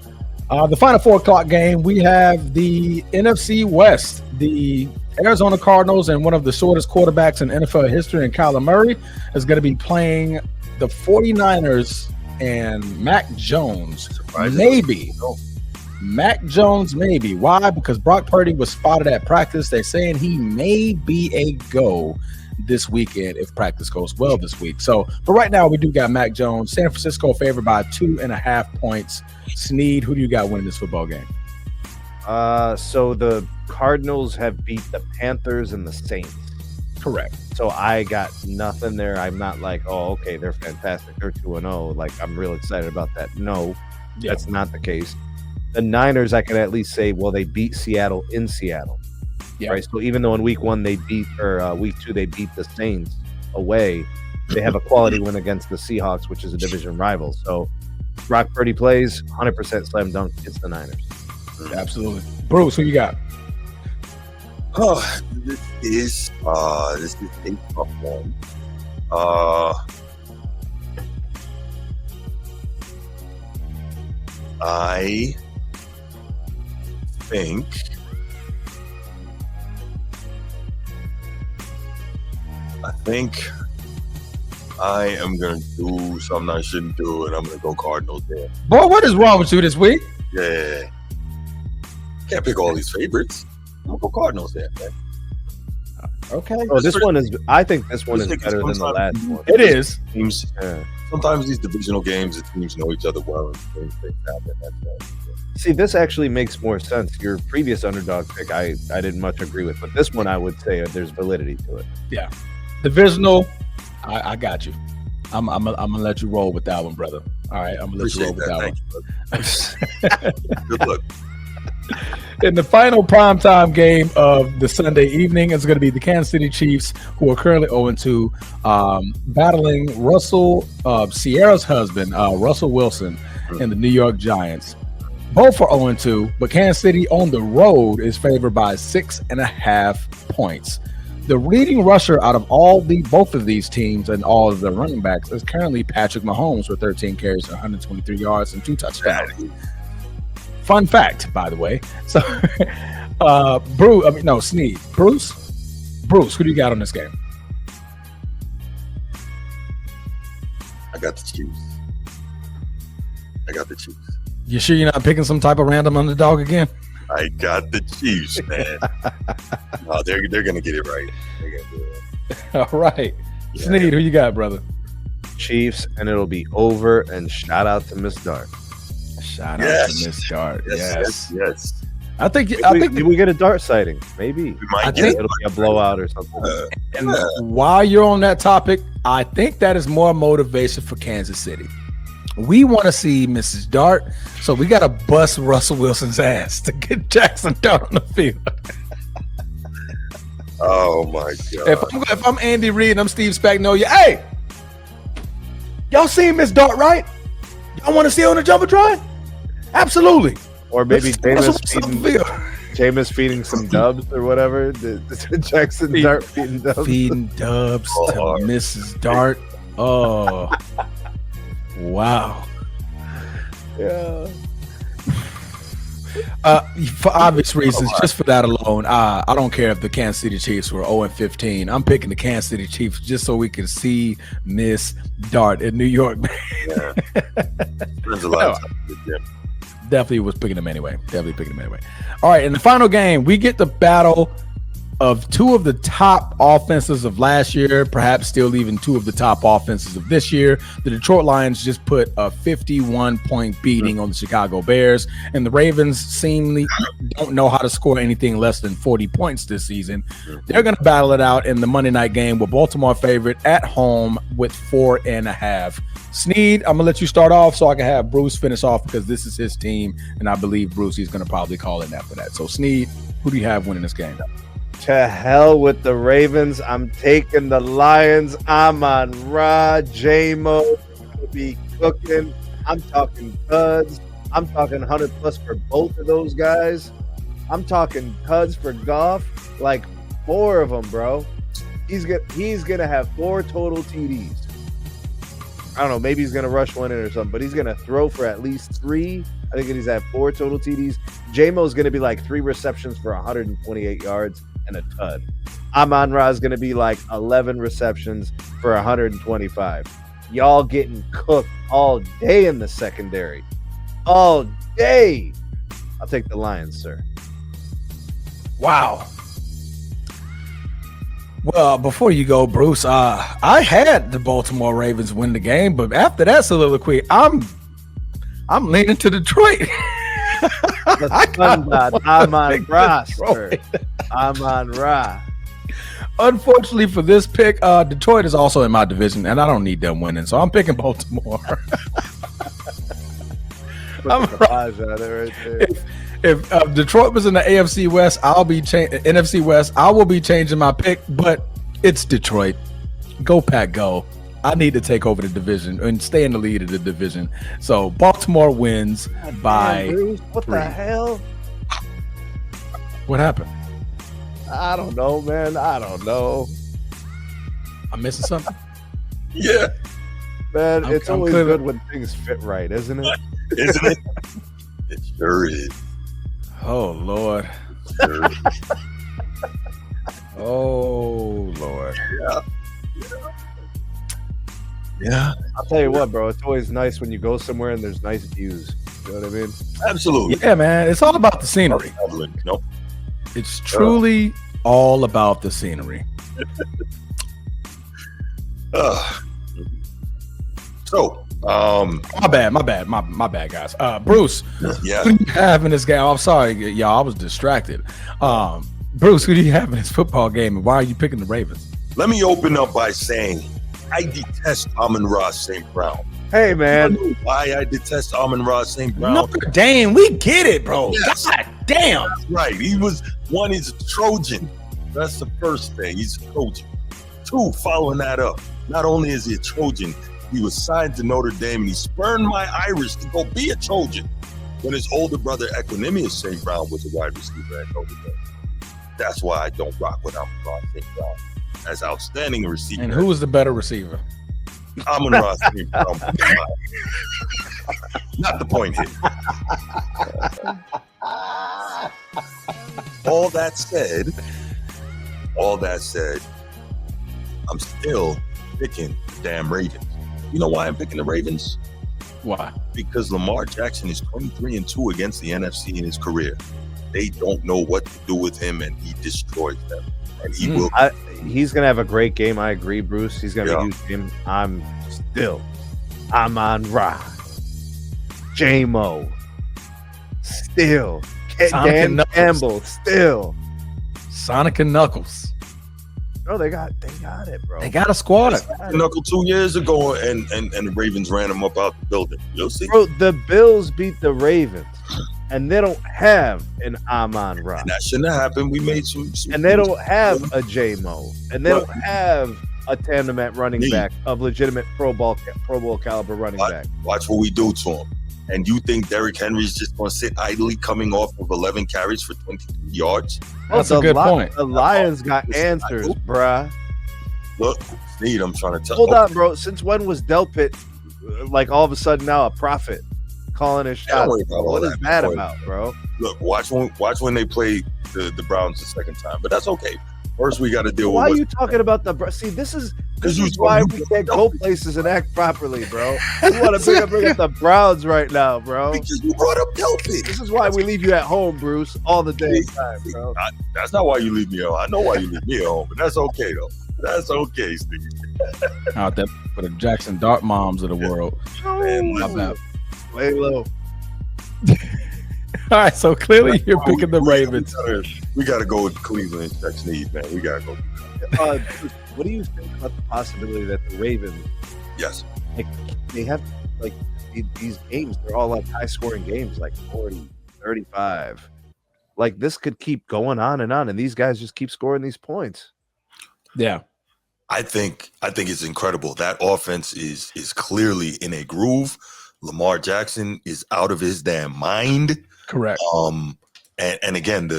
The final 4:00 game, we have the NFC West. The Arizona Cardinals and one of the shortest quarterbacks in NFL history, and Kyler Murray, is going to be playing the 49ers and Mac Jones. Maybe. Mac Jones, maybe. Why? Because Brock Purdy was spotted at practice. They're saying he may be a go. this weekend if practice goes well this week. So, but right now we do got Mac Jones. San Francisco favored by 2.5 points. Sneed, who do you got winning this football game? So the Cardinals have beat the Panthers and the Saints. Correct. So I got nothing there. I'm not like, oh, okay, they're fantastic. They're 2-0. Like, I'm real excited about that. No, that's not the case. The Niners, I can at least say, well, they beat Seattle in Seattle. Yeah. Right. So even though in week 1 they beat, or week 2 they beat the Saints away, they have a quality win against the Seahawks, which is a division rival. So Brock Purdy plays, 100% slam dunk. It's the Niners. Absolutely. Bruce, who you got? Oh, this is a tough one. I think I am gonna do something I shouldn't do, and I'm gonna go Cardinals there. Boy, what is wrong with you this week? Yeah, can't pick all these favorites. I'm gonna go Cardinals there, man. Okay. Oh, this one is. I think this one is better than the last one. It is. Teams, sometimes these divisional games, the teams know each other well, and things happen. That's right. See, this actually makes more sense. Your previous underdog pick, I didn't much agree with, but this one I would say there's validity to it. Yeah, divisional. I got you. I'm gonna let you roll with that one, brother. All right, I'm gonna let you roll with that one. Good luck. In the final primetime game of the Sunday evening, it's going to be the Kansas City Chiefs, who are currently 0-2, battling Sierra's husband, Russell Wilson, and the New York Giants. Both are 0-2, but Kansas City on the road is favored by 6.5 points. The leading rusher out of both of these teams and all of the running backs is currently Patrick Mahomes with 13 carries, 123 yards, and 2 touchdowns. Fun fact, by the way. So, Sneed. Bruce, who do you got on this game? I got the Chiefs. You sure you're not picking some type of random underdog again? I got the Chiefs, man. No, they're gonna get it right. They're gonna do it. All right. Yeah. Sneed, who you got, brother? Chiefs, and it'll be over. And shout out to Miss Dart. Shout out to Miss Dart. Yes. I think did we get a Dart sighting? Maybe. We might it'll be a blowout or something. And while you're on that topic, I think that is more motivation for Kansas City. We want to see Mrs. Dart, so we got to bust Russell Wilson's ass to get Jackson Dart on the field. Oh my God! If I'm Andy Reid and I'm Steve Spagnuolo, hey, y'all seen Miss Dart, right? Y'all want to see her on the jumbotron? Absolutely. Or maybe Jameis feeding some dubs or whatever. Jackson Dart feeding dubs. Feeding dubs to Mrs. Dart. Oh. Wow. Yeah. For obvious reasons, just for that alone, I don't care if the Kansas City Chiefs were 0-15. I'm picking the Kansas City Chiefs just so we can see Miss Dart in New York. Yeah. Spends a lot of time with them. Definitely was picking them anyway. All right, in the final game, we get the battle of two of the top offenses of last year, perhaps still even two of the top offenses of this year. The Detroit Lions just put a 51-point beating on the Chicago Bears, and the Ravens seemingly don't know how to score anything less than 40 points this season. They're going to battle it out in the Monday night game with Baltimore favorite at home with 4.5. Sneed, I'm going to let you start off so I can have Bruce finish off because this is his team, and I believe Bruce is going to probably call in after that. So, Sneed, who do you have winning this game? To hell with the Ravens. I'm taking the Lions. I'm on Ra. J-Mo to be cooking. I'm talking Cuds. I'm talking 100+ for both of those guys. I'm talking Cuds for Goff. Like 4 of them, bro. He's gonna have 4 total TDs. I don't know. Maybe he's gonna rush one in or something, but he's gonna throw for at least 3. I think he's at 4 total TDs. J-Mo's gonna be like 3 receptions for 128 yards. And a tud. Amon-Ra is going to be like 11 receptions for 125. Y'all getting cooked all day in the secondary. All day. I'll take the Lions, sir. Wow. Well, before you go, Bruce, I had the Baltimore Ravens win the game, but after that soliloquy, I'm leaning to Detroit. I'm on roster. I'm on Ra. Unfortunately for this pick, Detroit is also in my division, and I don't need them winning, so I'm picking Baltimore. If Detroit was in the AFC West, I'll be NFC West. I will be changing my pick, but it's Detroit. Go Pack, go! I need to take over the division and stay in the lead of the division. So Baltimore wins by Bruce, what 3. the hell? What happened? I don't know, man. I don't know. I'm missing something. Yeah, Man, it's I'm always clear. good when things fit right, isn't it? isn't it? It sure is. Oh Lord. Sure is. Oh Lord. Yeah, I'll tell you what, bro. It's always nice when you go somewhere and there's nice views. You know what I mean? absolutely. Yeah, man. It's all about the scenery. Nope. It's truly all about the scenery. So, My bad, guys. Bruce, yeah, who do you have in this game? I'm sorry, y'all. I was distracted. Bruce, who do you have in this football game, and why are you picking the Ravens? let me open up by saying I detest Amon-Ra St. Brown. Hey, man. Why I detest Amon-Ra St. Brown? Notre Dame, we get it, bro. Yes. God damn. Right. He's a Trojan. That's the first thing. He's a Trojan. 2, following that up, not only is he a Trojan, he was signed to Notre Dame and he spurned my Irish to go be a Trojan when his older brother Equanimous St. Brown was a wide receiver at Notre Dame. That's why I don't rock with Amon-Ra St. Brown as outstanding a receiver. And who was the better receiver? Amon-Ra St. Brown. Not the point here. All that said, I'm still picking the damn Ravens. You know why I'm picking the Ravens? Why? Because Lamar Jackson is 23-2 against the NFC in his career. They don't know what to do with him, and he destroys them. And he will. He's going to have a great game. I agree, Bruce. He's going to use him. I'm on Ra. J-Mo. Still. Dan Campbell. Still. Sonic and Knuckles. Bro, they got it, bro. They got a squad. Knuckle 2 years ago, and the Ravens ran him up out the building. You'll see. Bro, the Bills beat the Ravens, and they don't have an Amon-Ra. And that shouldn't have happened. We made some And they don't have a J-Mo. And they don't have a tandem at running back of legitimate Pro Bowl caliber running back. Watch what we do to him. And you think Derrick Henry's just going to sit idly coming off of 11 carries for 23 yards? That's a good point. The Lions got answers, bruh. Look, Sneed, I'm trying to tell Hold on, bro. Since when was Delpit, like, all of a sudden now a prophet calling his shots? What is that about, bro? Look, watch when they play the Browns the second time. But that's okay. First, we got to deal with. Why are you talking about the? See, this is why we can't go places and act properly, bro. You want to bring up the Browns right now, bro? Because you brought up Delpit. This is why we leave you at home, Bruce, all the damn time, bro. That's not why you leave me at home. I know why you leave me at home, but that's okay though. That's okay, Steve. Out there for the Jackson Dart moms of the world. Man, My bad. Lay low. All right, so clearly you're picking the Ravens. We got to go with Cleveland and check Sneed, man. We got to go. What do you think about the possibility that the Ravens, Yes. like, they have like these games? They're all like high-scoring games, like 40, 35. Like this could keep going on, and these guys just keep scoring these points. Yeah. I think it's incredible. That offense is clearly in a groove. Lamar Jackson is out of his damn mind. Correct. And again,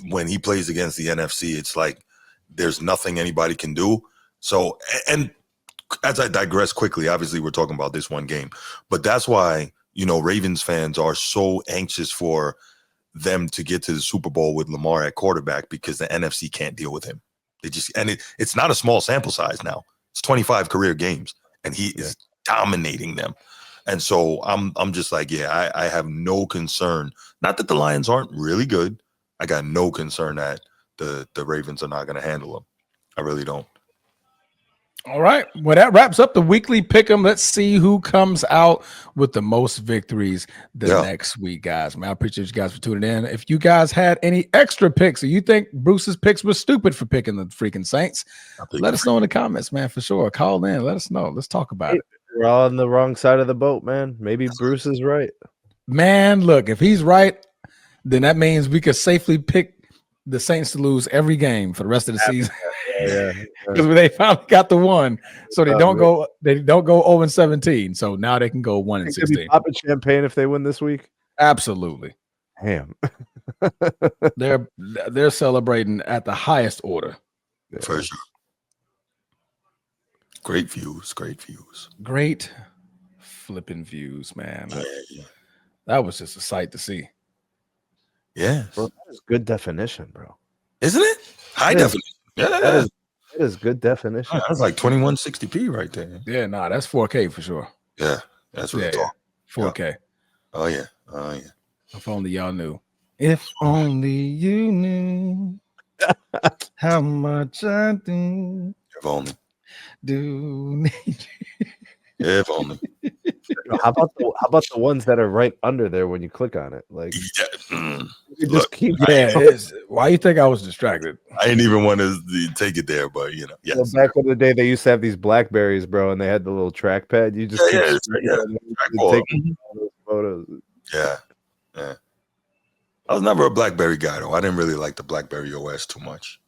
when he plays against the NFC, it's like there's nothing anybody can do. So, and as I digress quickly, obviously we're talking about this one game, but that's why, Ravens fans are so anxious for them to get to the Super Bowl with Lamar at quarterback because the NFC can't deal with him. It's not a small sample size now. It's 25 career games, and he is dominating them. And so I'm just like, I have no concern. Not that the Lions aren't really good. I got no concern that the Ravens are not going to handle them. I really don't. All right. Well, that wraps up the weekly pick'em. Let's see who comes out with the most victories next week, guys. Man, I appreciate you guys for tuning in. If you guys had any extra picks or you think Bruce's picks were stupid for picking the freaking Saints, let us know in the comments, man, for sure. Call in. Let us know. Let's talk about it. We're all on the wrong side of the boat, man. Maybe Bruce is right. Man, look, if he's right, then that means we could safely pick the Saints to lose every game for the rest of the season. Yeah. Because they finally got the one, so they don't go 0-17. So now they can go 1-16. Popping champagne if they win this week. Absolutely. Damn. They're celebrating at the highest order. For sure. Great views. Great flipping views, man. That was just a sight to see. Yeah, bro, that is good definition, bro. Isn't it? High definition. Yeah, that is good definition. That's like 2160p right there. Yeah, that's 4K for sure. Yeah, that's what it's 4K. Yeah. Oh yeah. If only y'all knew. If only you knew how much I do. If only. If only. How about the ones that are right under there when you click on it? Like, you just keep. Why you think I was distracted? I didn't even want to take it there, but you know, yes. Well, back in the day, they used to have these Blackberries, bro, and they had the little trackpad. You just take those photos. Yeah. I was never a BlackBerry guy though. I didn't really like the BlackBerry OS too much.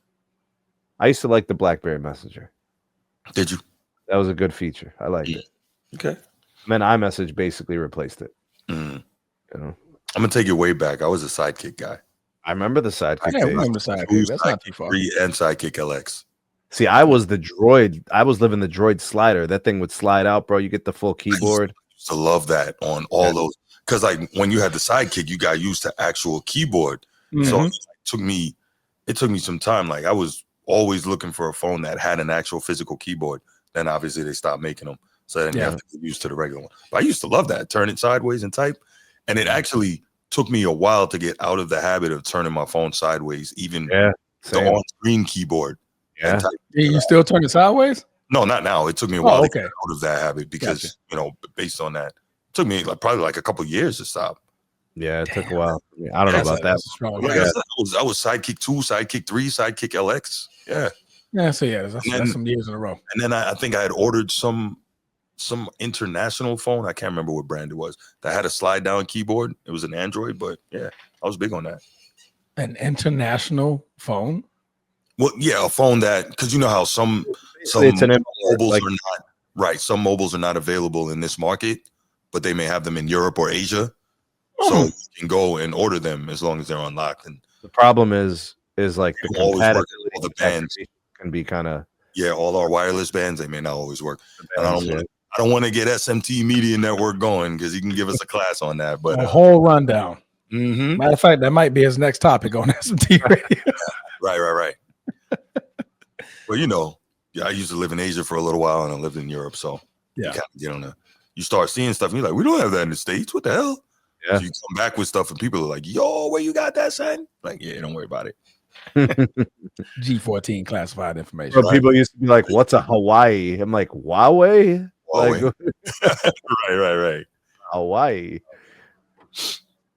I used to like the BlackBerry Messenger. Did you? That was a good feature. I liked it. Okay. And then iMessage basically replaced it. You know, I'm gonna take it way back. I was a Sidekick guy. I remember the Sidekick. I remember Sidekick. That's not too far. 3 and Sidekick LX. See, I was the Droid. I was living the Droid slider. That thing would slide out, bro. You get the full keyboard. I used to love that on all those. Because like when you had the Sidekick, you got used to actual keyboard. So it took me some time. Like I was always looking for a phone that had an actual physical keyboard. Then obviously they stopped making them. So then you have to get used to the regular one. But I used to love that. Turn it sideways and type. And it actually took me a while to get out of the habit of turning my phone sideways, even the on-screen keyboard. Yeah. You still turn it sideways? No, not now. It took me a while to get out of that habit because, based on that, it took me probably a couple of years to stop. Yeah, it took a while. I don't know about that. I was Sidekick 2, Sidekick 3, Sidekick LX. Yeah. Yeah, so that's some years in a row. And then I think I had ordered some international phone. I can't remember what brand it was that had a slide down keyboard. It was an Android, but yeah, I was big on that. An international phone? Well, yeah, a phone that, because you know how some mobiles are not right. Some mobiles are not available in this market, but they may have them in Europe or Asia. So you can go and order them as long as they're unlocked. And the problem is like the compatibility all the bands can be kind of all our wireless bands, they may not always work. And I don't want to get SMT Media Network going because he can give us a class on that. But a whole rundown. Matter of fact, that might be his next topic on SMT Radio. Right. Well, I used to live in Asia for a little while and I lived in Europe. So you kind of get on you start seeing stuff and you're like, we don't have that in the States. What the hell? Yeah. So you come back with stuff and people are like, yo, where you got that, son? Like, yeah, don't worry about it. G14 classified information. Bro, people used to be like, what's a Hawaii? I'm like, Huawei? Right. Hawaii.